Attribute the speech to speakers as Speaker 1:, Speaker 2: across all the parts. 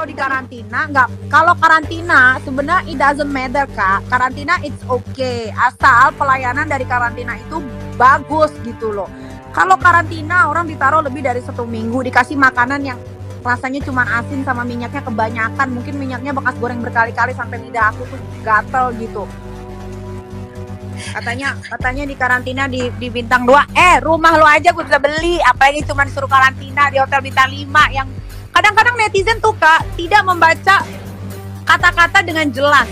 Speaker 1: kalau di karantina kalau karantina sebenarnya it doesn't matter Kak. Karantina it's okay asal pelayanan dari karantina itu bagus gitu loh. Kalau karantina orang ditaruh lebih dari 1 minggu dikasih makanan yang rasanya cuma asin sama minyaknya kebanyakan, mungkin minyaknya bekas goreng berkali-kali sampai lidah aku tuh gatel gitu. Katanya di karantina di bintang 2, rumah lo aja gue bisa beli, apalagi cuma disuruh karantina di hotel bintang 5 yang kadang-kadang netizen tuh Kak tidak membaca kata-kata dengan jelas.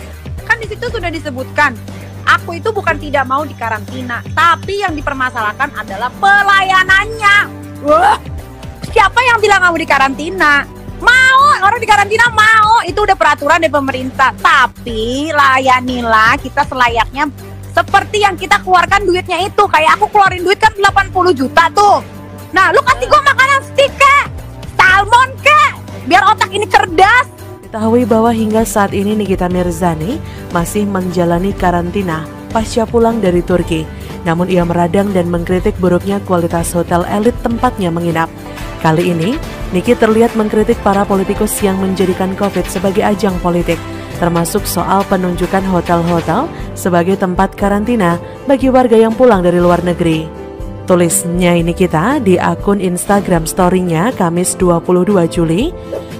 Speaker 1: Kan di situ sudah disebutkan, aku itu bukan tidak mau di karantina, tapi yang dipermasalahkan adalah pelayanannya. Wah, siapa yang bilang kamu di karantina? Mau, orang di karantina mau, itu udah peraturan dari pemerintah. Tapi layanilah kita selayaknya seperti yang kita keluarkan duitnya itu. Kayak aku keluarin duit kan 80 juta tuh. Nah, lu kasih gue makanan stick Kak, salmon Kak, biar otak ini cerdas.
Speaker 2: Diketahui bahwa hingga saat ini Nikita Mirzani masih menjalani karantina pasca pulang dari Turki. Namun ia meradang dan mengkritik buruknya kualitas hotel elit tempatnya menginap. Kali ini, Niki terlihat mengkritik para politikus yang menjadikan COVID sebagai ajang politik, termasuk soal penunjukan hotel-hotel sebagai tempat karantina bagi warga yang pulang dari luar negeri. Tulisnya ini kita di akun Instagram story-nya Kamis 22 Juli.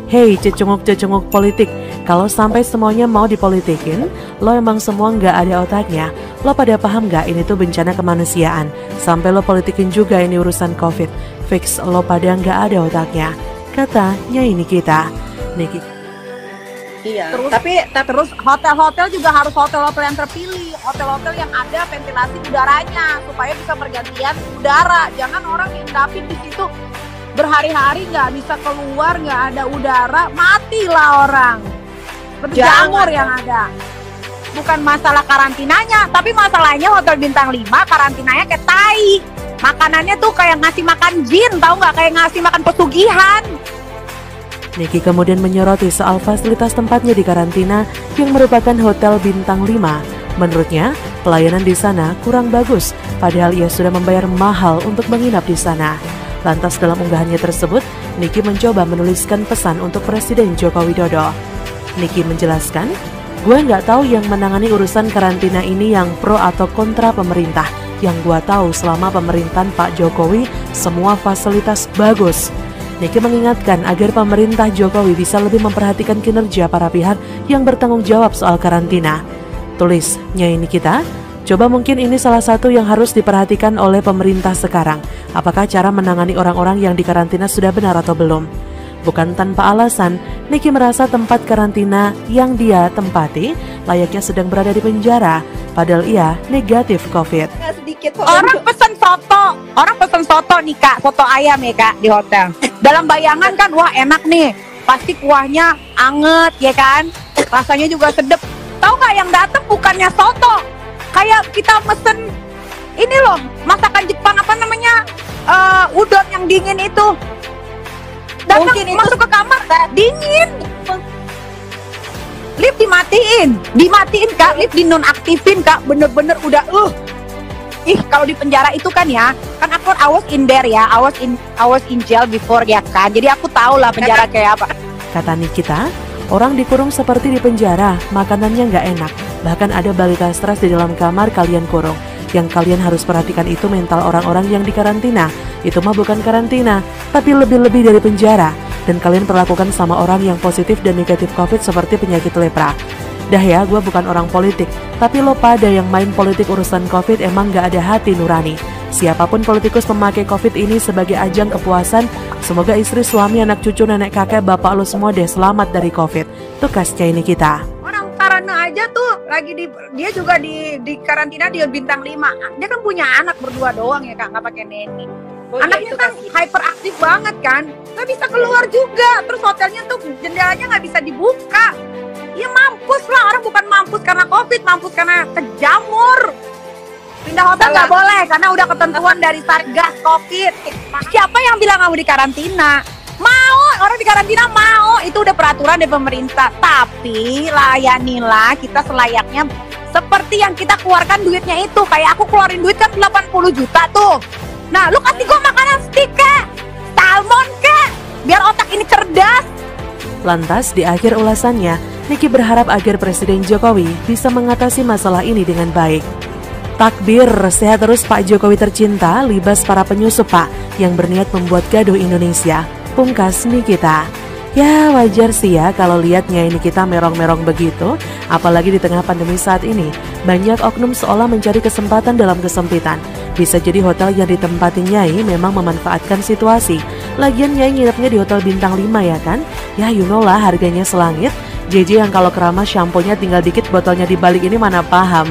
Speaker 2: Hey cecunguk-cecunguk politik, kalau sampai semuanya mau dipolitikin, lo emang semua nggak ada otaknya. Lo pada paham nggak ini tuh bencana kemanusiaan? Sampai lo politikin juga ini urusan COVID. Fix lo pada nggak ada otaknya. Katanya ini kita. Niki.
Speaker 1: Iya. Terus hotel-hotel juga harus hotel-hotel yang terpilih, hotel-hotel yang ada ventilasi udaranya supaya bisa pergantian udara. Jangan orang diendapin di situ berhari-hari nggak bisa keluar, nggak ada udara, matilah orang. Berjamur yang ada. Bukan masalah karantinanya, tapi masalahnya hotel bintang 5 karantinanya kayak tai. Makanannya tuh kayak ngasih makan jin, tahu nggak? Kayak ngasih makan pesugihan.
Speaker 2: Niki kemudian menyoroti soal fasilitas tempatnya di karantina yang merupakan hotel bintang 5. Menurutnya, pelayanan di sana kurang bagus, padahal ia sudah membayar mahal untuk menginap di sana. Lantas dalam unggahannya tersebut, Niki mencoba menuliskan pesan untuk Presiden Joko Widodo. Niki menjelaskan, gue nggak tahu yang menangani urusan karantina ini yang pro atau kontra pemerintah. Yang gue tahu selama pemerintahan Pak Jokowi, semua fasilitas bagus. Niki mengingatkan agar pemerintah Jokowi bisa lebih memperhatikan kinerja para pihak yang bertanggung jawab soal karantina. Tulisnya ini kita, coba mungkin ini salah satu yang harus diperhatikan oleh pemerintah sekarang. Apakah cara menangani orang-orang yang dikarantina sudah benar atau belum? Bukan tanpa alasan, Niki merasa tempat karantina yang dia tempati layaknya sedang berada di penjara, padahal ia negatif COVID.
Speaker 1: Orang pesen soto nih Kak, soto ayam ya Kak di hotel. Dalam bayangan kan, wah enak nih, pasti kuahnya anget ya kan, rasanya juga sedep. Tahu nggak yang datang bukannya soto, kayak kita mesen ini loh, masakan Jepang apa namanya, udon yang dingin itu. Datang masuk ke kamar dingin, lift dimatiin Kak, lift dinonaktifin Kak, bener-bener udah kalau di penjara itu kan ya, kan aku I was in there ya, I was in jail before ya kan, jadi aku tahu lah penjara kayak apa.
Speaker 2: Kata Nikita, orang dikurung seperti di penjara, makanannya nggak enak, bahkan ada balita stres di dalam kamar kalian kurung. Yang kalian harus perhatikan itu mental orang-orang yang dikarantina. Itu mah bukan karantina, tapi lebih-lebih dari penjara. Dan kalian perlakukan sama orang yang positif dan negatif COVID seperti penyakit lepra. Dah ya, gue bukan orang politik, tapi lo pada yang main politik urusan COVID emang gak ada hati nurani. Siapapun politikus memakai COVID ini sebagai ajang kepuasan, semoga istri, suami, anak cucu, nenek kakek, bapak lo semua deh selamat dari COVID. Tukasnya ini kita.
Speaker 1: Karena aja tuh dia juga di karantina di bintang 5. Dia kan punya anak berdua doang ya Kak, nggak pakai neni. Anaknya kan hyperaktif banget kan, nggak bisa keluar juga. Terus hotelnya tuh jendelanya nggak bisa dibuka. Ya mampus lah, orang bukan mampus karena COVID, mampus karena kejamur. Pindah hotel nggak boleh karena udah ketentuan dari Satgas COVID. Siapa yang bilang kamu di karantina? Mau, orang di karantina mau, itu udah peraturan dari pemerintah. Tapi layanilah kita selayaknya seperti yang kita keluarkan duitnya itu. Kayak aku keluarin duit kan 80 juta tuh. Nah, lu kasih gue makanan stick Kak, salmon Kak, biar otak ini cerdas.
Speaker 2: Lantas, di akhir ulasannya, Niki berharap agar Presiden Jokowi bisa mengatasi masalah ini dengan baik. Takbir, sehat terus Pak Jokowi tercinta, libas para penyusup Pak yang berniat membuat gaduh Indonesia. Pungkas Nikita. Ya wajar sih ya kalau lihat Nyai Nikita merong-merong begitu, apalagi di tengah pandemi saat ini. Banyak oknum seolah mencari kesempatan dalam kesempitan. Bisa jadi hotel yang ditempatin Nyai memang memanfaatkan situasi. Lagian Nyai nginepnya di hotel bintang 5 ya kan? Ya you know lah harganya selangit. JJ yang kalau keramas shampoo-nya tinggal dikit botolnya dibalik ini mana paham.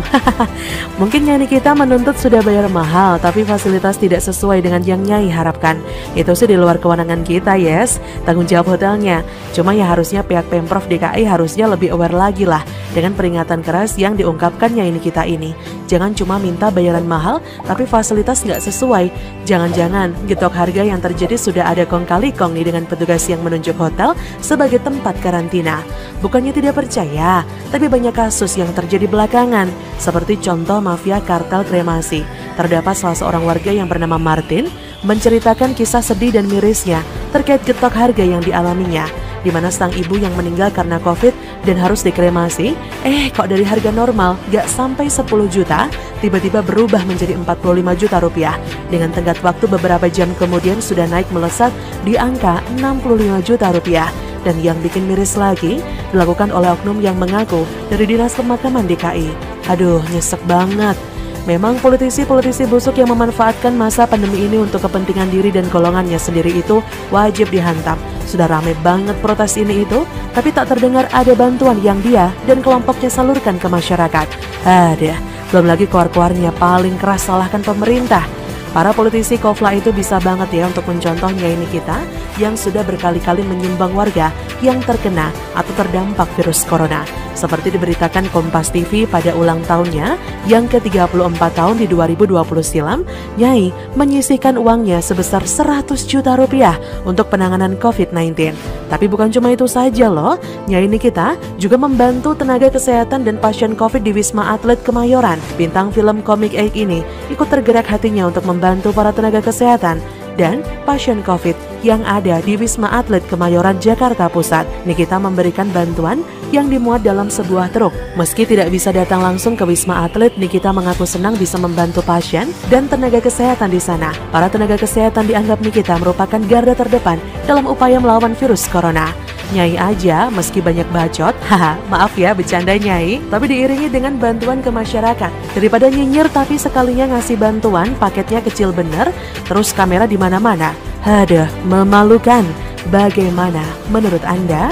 Speaker 2: Mungkin Nyai Nikita menuntut sudah bayar mahal tapi fasilitas tidak sesuai dengan yang Nyai harapkan. Itu sih di luar kewenangan kita yes, tanggung jawab hotelnya. Cuma ya harusnya pihak Pemprov DKI harusnya lebih aware lagi lah dengan peringatan keras yang diungkapkan Nyai Nikita ini. Jangan cuma minta bayaran mahal tapi fasilitas nggak sesuai. Jangan-jangan getok harga yang terjadi sudah ada kong kali kong nih dengan petugas yang menunjuk hotel sebagai tempat karantina. Bukannya tidak percaya, tapi banyak kasus yang terjadi belakangan, seperti contoh mafia kartel kremasi. Terdapat salah seorang warga yang bernama Martin menceritakan kisah sedih dan mirisnya terkait getok harga yang dialaminya, di mana sang ibu yang meninggal karena COVID dan harus dikremasi, kok dari harga normal gak sampai 10 juta, tiba-tiba berubah menjadi 45 juta rupiah. Dengan tenggat waktu beberapa jam kemudian sudah naik melesat di angka 65 juta rupiah. Dan yang bikin miris lagi, dilakukan oleh oknum yang mengaku dari Dinas Pemakaman DKI. Aduh, nyesek banget. Memang politisi-politisi busuk yang memanfaatkan masa pandemi ini untuk kepentingan diri dan golongannya sendiri itu wajib dihantam. Sudah ramai banget protes ini itu, tapi tak terdengar ada bantuan yang dia dan kelompoknya salurkan ke masyarakat. Belum lagi koar-koarnya paling keras salahkan pemerintah. Para politisi kofla itu bisa banget ya untuk mencontoh Nyai Nikita yang sudah berkali-kali menyumbang warga yang terkena atau terdampak virus corona. Seperti diberitakan Kompas TV pada ulang tahunnya yang ke-34 tahun di 2020 silam, Nyai menyisihkan uangnya sebesar 100 juta rupiah untuk penanganan COVID-19. Tapi bukan cuma itu saja loh, Nyai Nikita juga membantu tenaga kesehatan dan pasien COVID di Wisma Atlet Kemayoran. Bintang film Comic Egg ini ikut tergerak hatinya untuk membantu para tenaga kesehatan dan pasien COVID yang ada di Wisma Atlet Kemayoran, Jakarta Pusat. Nikita memberikan bantuan yang dimuat dalam sebuah truk. Meski tidak bisa datang langsung ke Wisma Atlet, Nikita mengaku senang bisa membantu pasien dan tenaga kesehatan di sana. Para tenaga kesehatan dianggap Nikita merupakan garda terdepan dalam upaya melawan virus corona. Nyai aja meski banyak bacot, maaf ya bercanda Nyai, tapi diiringi dengan bantuan ke masyarakat. Daripada nyinyir tapi sekalinya ngasih bantuan, paketnya kecil bener, terus kamera di mana-mana. Memalukan. Bagaimana menurut Anda?